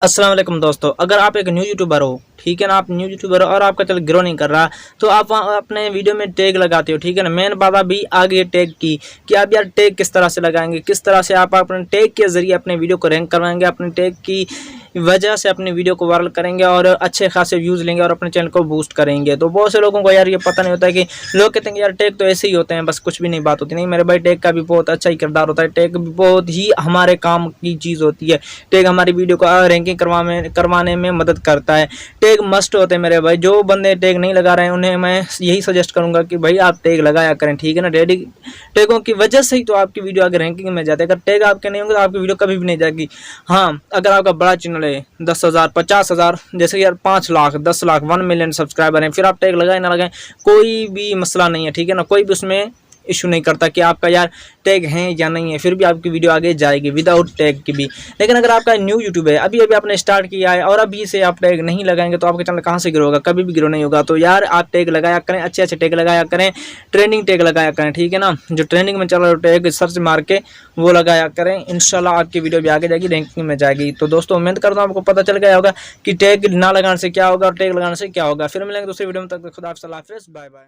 अस्सलाम वालेकुम दोस्तों, अगर आप एक न्यू यूट्यूबर हो, ठीक है ना, आप न्यू यूट्यूबर हो और आपका चैनल ग्रो नहीं कर रहा, तो आप वहाँ अपने वीडियो में टैग लगाते हो, ठीक है ना। मेन बात अभी आ गई टैग की कि आप यार टैग किस तरह से लगाएंगे, किस तरह से आप अपने टैग के जरिए अपने वीडियो को रैंक करवाएंगे, अपने टैग की वजह से अपनी वीडियो को वायरल करेंगे और अच्छे खासे व्यूज़ लेंगे और अपने चैनल को बूस्ट करेंगे। तो बहुत से लोगों को यार ये पता नहीं होता है कि लोग कहते हैं कि यार टैग तो ऐसे ही होते हैं, बस कुछ भी नहीं बात होती। नहीं मेरे भाई, टैग का भी बहुत अच्छा ही किरदार होता है, टैग भी बहुत ही हमारे काम की चीज़ होती है। टैग हमारी वीडियो को रैंकिंग करवाने में मदद करता है। टैग मस्ट होते हैं मेरे भाई। जो बंदे टैग नहीं लगा रहे हैं उन्हें मैं यही सजेस्ट करूंगा कि भाई आप टैग लगाया करें, ठीक है ना। टैगों की वजह से ही तो आपकी वीडियो आगे रैंकिंग में जाती है। अगर टैग आपके नहीं होंगे तो आपकी वीडियो कभी भी नहीं जाएगी। हाँ, अगर आपका बड़ा चैनल है, 10,000 50,000, जैसे यार 5 लाख 10 लाख 1 मिलियन सब्सक्राइबर हैं, फिर आप टैग लगाए ना लगाएं, कोई भी मसला नहीं है, ठीक है ना। कोई भी उसमें इशू नहीं करता कि आपका यार टैग है या नहीं है, फिर भी आपकी वीडियो आगे जाएगी विदाउट टैग की भी। लेकिन अगर आपका न्यू यूट्यूब है, अभी अभी आपने स्टार्ट किया है और अभी से आप टैग नहीं लगाएंगे तो आपका चैनल कहाँ से ग्रो होगा, कभी भी ग्रो नहीं होगा। तो यार आप टैग लगाया करें, अच्छे अच्छे टैग लगाया करें, ट्रेंडिंग टैग लगाया करें, ठीक है ना। जो ट्रेंडिंग में चल रहा है टैग सर्च मार के वो लगाया करें, इंशाल्लाह आपकी वीडियो भी आगे जाएगी, रैंकिंग में जाएगी। तो दोस्तों उम्मीद करता हूँ आपको पता चल गया होगा कि टैग ना लगाने से क्या होगा और टैग लगाने से क्या होगा। फिर मिलेंगे दूसरी वीडियो में, तक खुदा हाफिज़, बाय बाय।